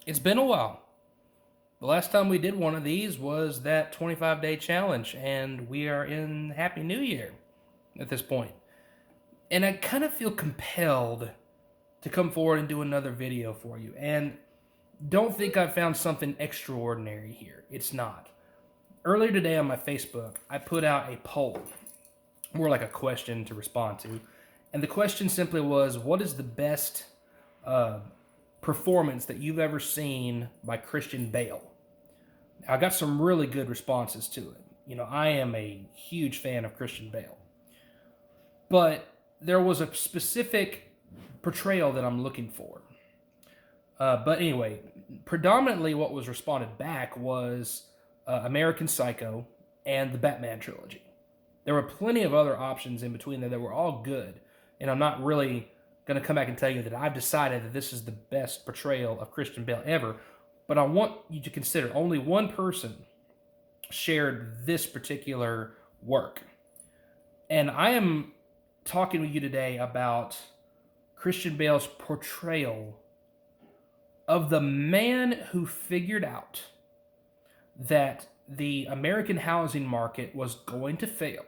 It's been a while. The last time we did one of these was that 25-day challenge, and we are in Happy New Year at this point. And I kind of feel compelled to come forward and do another video for you. And don't think I found something extraordinary here. It's not. Earlier today on my Facebook, I put out a poll, more like a question to respond to. And the question simply was, what is the best uh, performance that you've ever seen by Christian Bale? I got some really good responses to it. I am a huge fan of Christian Bale. But there was a specific portrayal that I'm looking for. But anyway, predominantly what was responded back was American Psycho and the Batman trilogy. There were plenty of other options in between there that were all good. And I'm not really going to come back and tell you that I've decided that this is the best portrayal of Christian Bale ever. But I want you to consider only one person shared this particular work. And I am talking with you today about Christian Bale's portrayal of the man who figured out that the American housing market was going to fail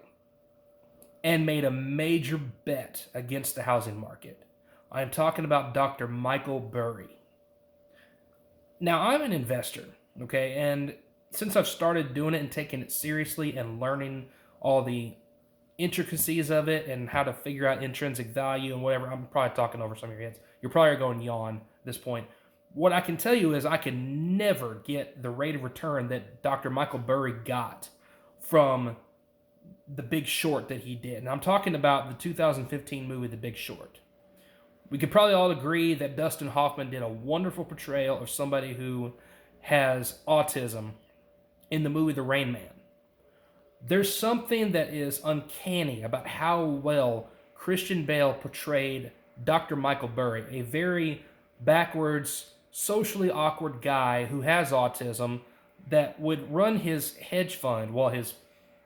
and made a major bet against the housing market. I am talking about Dr. Michael Burry. Now, I'm an investor, okay? And since I've started doing it and taking it seriously and learning all the intricacies of it and how to figure out intrinsic value and whatever, I'm probably talking over some of your heads. You're probably going yawn at this point. What I can tell you is I can never get the rate of return that Dr. Michael Burry got from The Big Short that he did. And I'm talking about the 2015 movie, The Big Short. We could probably all agree that Dustin Hoffman did a wonderful portrayal of somebody who has autism in the movie The Rain Man. There's something that is uncanny about how well Christian Bale portrayed Dr. Michael Burry, a very backwards, socially awkward guy who has autism that would run his hedge fund,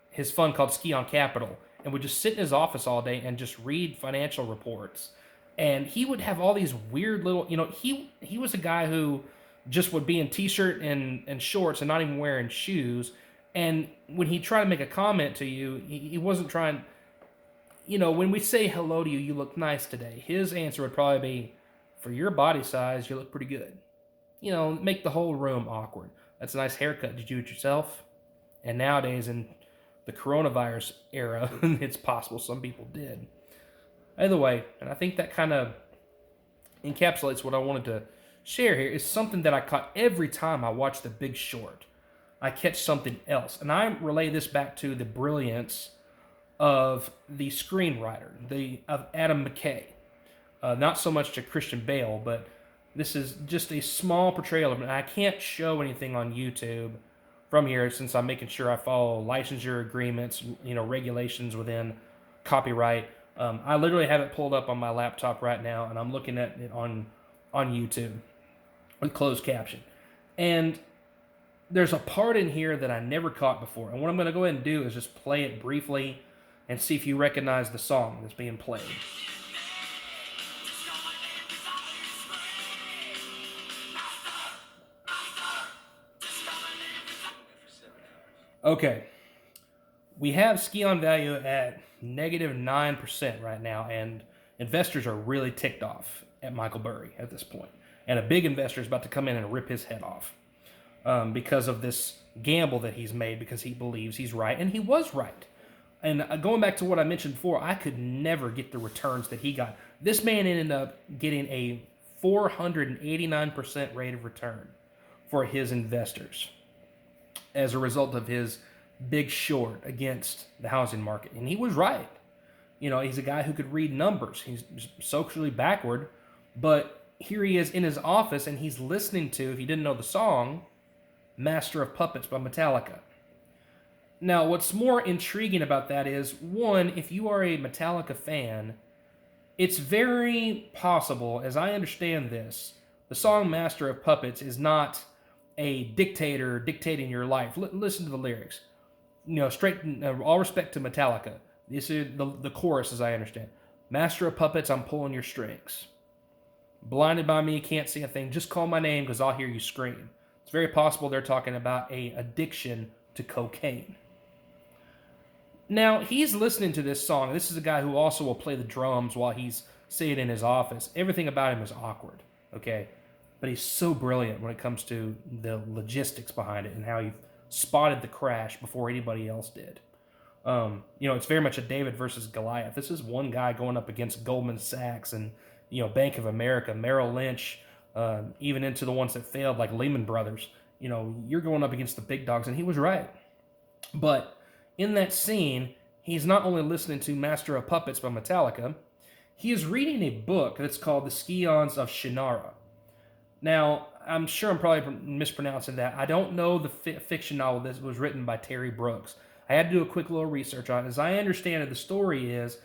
his fund called Ski on Capital, and would just sit in his office all day and just read financial reports. And he would have all these weird little, he was a guy who just would be in t-shirt and shorts and not even wearing shoes. And when he tried to make a comment to you, he wasn't trying, when we say hello to you, you look nice today. His answer would probably be, for your body size, you look pretty good. Make the whole room awkward. That's a nice haircut. Did you do it yourself? And nowadays in the coronavirus era, it's possible some people did. Either way, and I think that kind of encapsulates what I wanted to share here, is something that I caught every time I watch The Big Short. I catch something else. And I relay this back to the brilliance of the screenwriter, of Adam McKay. Not so much to Christian Bale, but this is just a small portrayal of it. And I can't show anything on YouTube from here since I'm making sure I follow licensure agreements, regulations within copyright. I literally have it pulled up on my laptop right now, and I'm looking at it on YouTube with closed caption. And there's a part in here that I never caught before. And what I'm going to go ahead and do is just play it briefly and see if you recognize the song that's being played. Okay. We have ski on value at negative 9% right now, and investors are really ticked off at Michael Burry at this point. And a big investor is about to come in and rip his head off because of this gamble that he's made, because he believes he's right, and he was right. And going back to what I mentioned before, I could never get the returns that he got. This man ended up getting a 489% rate of return for his investors as a result of his Big Short against the housing market. And he was right. He's a guy who could read numbers. He's socially backward, but here he is in his office and he's listening to, if you didn't know the song, Master of Puppets by Metallica. Now, what's more intriguing about that is, one, if you are a Metallica fan, it's very possible, as I understand this, the song Master of Puppets is not a dictator dictating your life. Listen to the lyrics. Straight, all respect to Metallica. This is the chorus, as I understand. Master of Puppets, I'm pulling your strings. Blinded by me, can't see a thing. Just call my name because I'll hear you scream. It's very possible they're talking about a addiction to cocaine. Now, he's listening to this song. This is a guy who also will play the drums while he's sitting in his office. Everything about him is awkward, okay? But he's so brilliant when it comes to the logistics behind it and how he spotted the crash before anybody else did. It's very much a David versus Goliath. This is one guy going up against Goldman Sachs and, Bank of America, Merrill Lynch, even into the ones that failed, like Lehman Brothers. You're going up against the big dogs, and he was right. But in that scene, he's not only listening to Master of Puppets by Metallica, he is reading a book that's called The Scions of Shannara. Now, I'm sure I'm probably mispronouncing that. I don't know the fiction novel that was written by Terry Brooks. I had to do a quick little research on it. As I understand it, the story is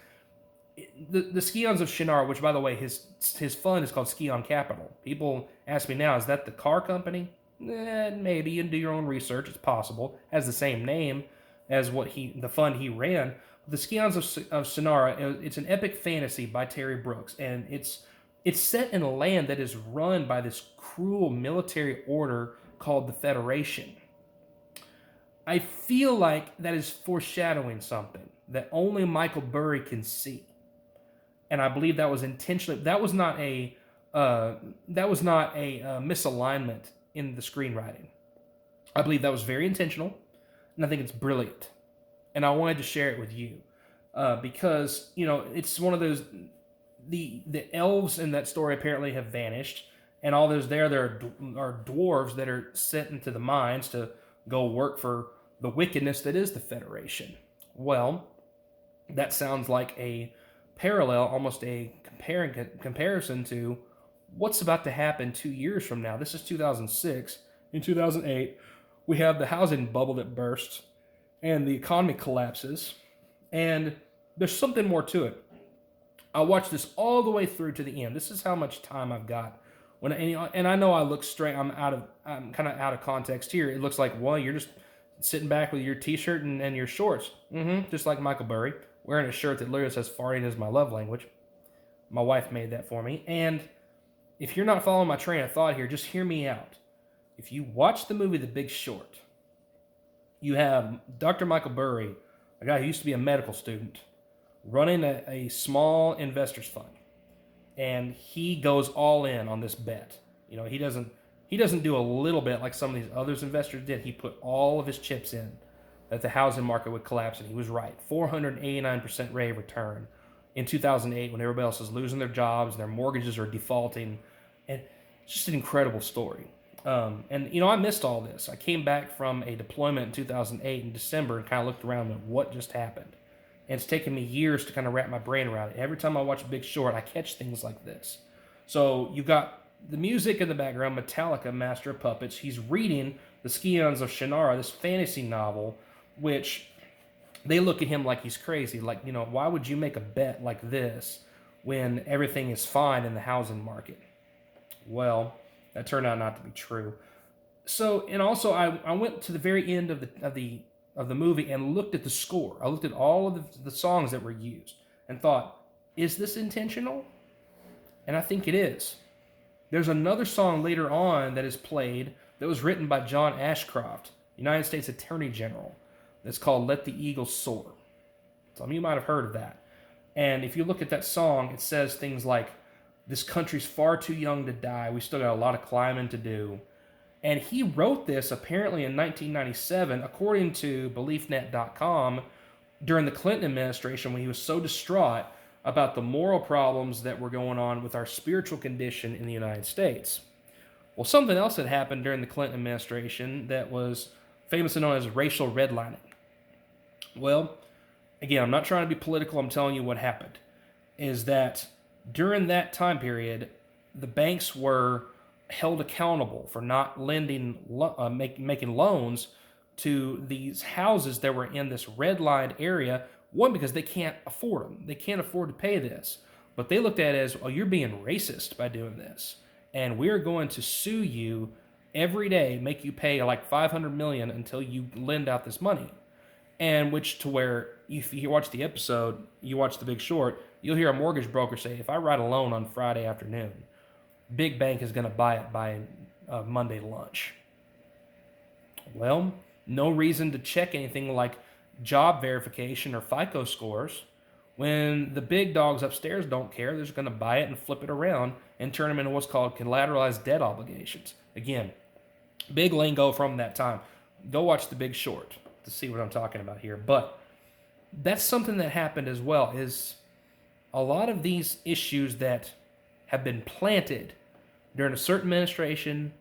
the Scions of Shannara, which, by the way, his fund is called Scion Capital. People ask me now, is that the car company? Maybe. You can do your own research. It's possible. It has the same name as the fund he ran. The Scions of Shannara, it's an epic fantasy by Terry Brooks, and it's set in a land that is run by this cruel military order called the Federation. I feel like that is foreshadowing something that only Michael Burry can see, and I believe that was intentionally. That was not a misalignment in the screenwriting. I believe that was very intentional, and I think it's brilliant. And I wanted to share it with you because it's one of those. The elves in that story apparently have vanished, and all those there are dwarves that are sent into the mines to go work for the wickedness that is the Federation. Well, that sounds like a parallel, almost a comparison to what's about to happen 2 years from now. This is 2006. In 2008, we have the housing bubble that bursts, and the economy collapses, and there's something more to it. I watched this all the way through to the end. This is how much time I've got. And I know I look straight. I'm kind of out of context here. It looks like, well, you're just sitting back with your t-shirt and your shorts, just like Michael Burry, wearing a shirt that literally says "farting is my love language." My wife made that for me. And if you're not following my train of thought here, just hear me out. If you watch the movie The Big Short, you have Dr. Michael Burry, a guy who used to be a medical student, running a small investors fund, and he goes all in on this bet. He doesn't do a little bit like some of these others investors did. He put all of his chips in that the housing market would collapse, and he was right. 489% rate of return in 2008 when everybody else is losing their jobs and their mortgages are defaulting, and it's just an incredible story. I missed all this. I came back from a deployment in 2008 in December and kind of looked around at what just happened. And it's taken me years to kind of wrap my brain around it. Every time I watch Big Short, I catch things like this. So you've got the music in the background, Metallica, Master of Puppets. He's reading The Scions of Shannara, this fantasy novel, which they look at him like he's crazy. Like, why would you make a bet like this when everything is fine in the housing market? Well, that turned out not to be true. So, and also I went to the very end of the movie and looked at the score. I looked at all of the songs that were used and thought, is this intentional? And I think it is. There's another song later on that is played that was written by John Ashcroft, United States Attorney General, that's called Let the Eagle Soar. Some of you might have heard of that. And if you look at that song, it says things like, this country's far too young to die. We still got a lot of climbing to do. And he wrote this apparently in 1997, according to BeliefNet.com, during the Clinton administration when he was so distraught about the moral problems that were going on with our spiritual condition in the United States. Well, something else that happened during the Clinton administration that was famously known as racial redlining. Well, again, I'm not trying to be political. I'm telling you what happened. Is that during that time period, the banks were held accountable for not lending, making loans to these houses that were in this red-lined area. One, because they can't afford them. They can't afford to pay this. But they looked at it as, oh, you're being racist by doing this. And we're going to sue you every day, make you pay like $500 million until you lend out this money. And which to where, if you watch the episode, you watch The Big Short, you'll hear a mortgage broker say, if I write a loan on Friday afternoon, big bank is going to buy it by Monday lunch. Well, no reason to check anything like job verification or FICO scores. When the big dogs upstairs don't care, they're just going to buy it and flip it around and turn them into what's called collateralized debt obligations. Again, big lingo from that time. Go watch The Big Short to see what I'm talking about here. But that's something that happened as well, is a lot of these issues that have been planted during a certain administration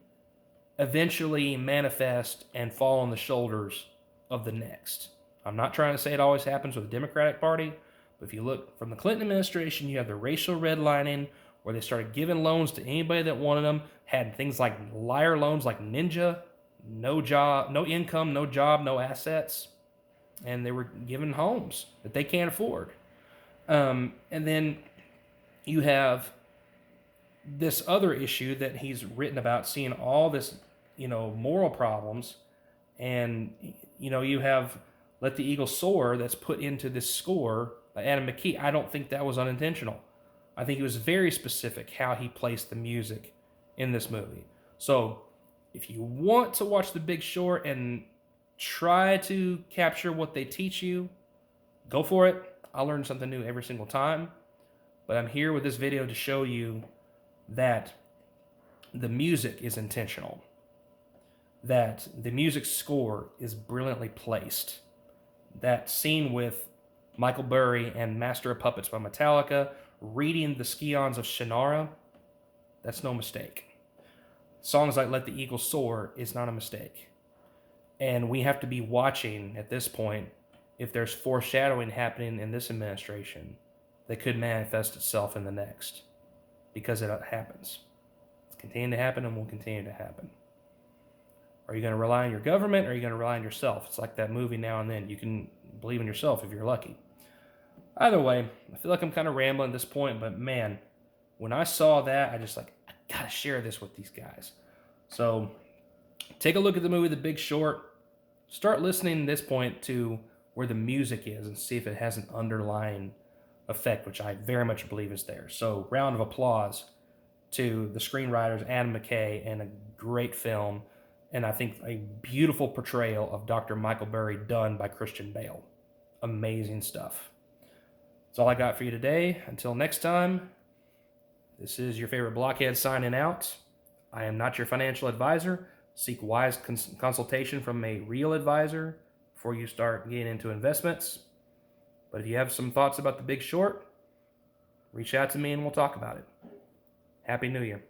eventually manifest and fall on the shoulders of the next. I'm not trying to say it always happens with the Democratic Party, but if you look from the Clinton administration, you have the racial redlining where they started giving loans to anybody that wanted them, had things like liar loans like Ninja, no job, no income, no job, no assets, and they were given homes that they can't afford. And then you have this other issue that he's written about, seeing all this, moral problems. And, you have Let the Eagle Soar that's put into this score by Adam McKee. I don't think that was unintentional. I think it was very specific how he placed the music in this movie. So if you want to watch The Big Short and try to capture what they teach you, go for it. I learn something new every single time. But I'm here with this video to show you that the music is intentional, that the music score is brilliantly placed. That scene with Michael Burry and Master of Puppets by Metallica reading the scions of Shannara, that's no mistake. Songs like Let the Eagle Soar is not a mistake. And we have to be watching at this point if there's foreshadowing happening in this administration that could manifest itself in the next, because it happens. It's continuing to happen and will continue to happen. Are you going to rely on your government, or are you going to rely on yourself? It's like that movie Now and Then. You can believe in yourself if you're lucky. Either way, I feel like I'm kind of rambling at this point, but man, when I saw that, I got to share this with these guys. So take a look at the movie The Big Short. Start listening at this point to where the music is and see if it has an underlying effect, which I very much believe is there. So round of applause to the screenwriters, Adam McKay, and a great film, and I think a beautiful portrayal of Dr. Michael Burry done by Christian Bale. Amazing stuff. That's all I got for you today. Until next time, this is your favorite blockhead signing out. I am not your financial advisor. Seek wise consultation from a real advisor before you start getting into investments. But if you have some thoughts about The Big Short, reach out to me and we'll talk about it. Happy New Year.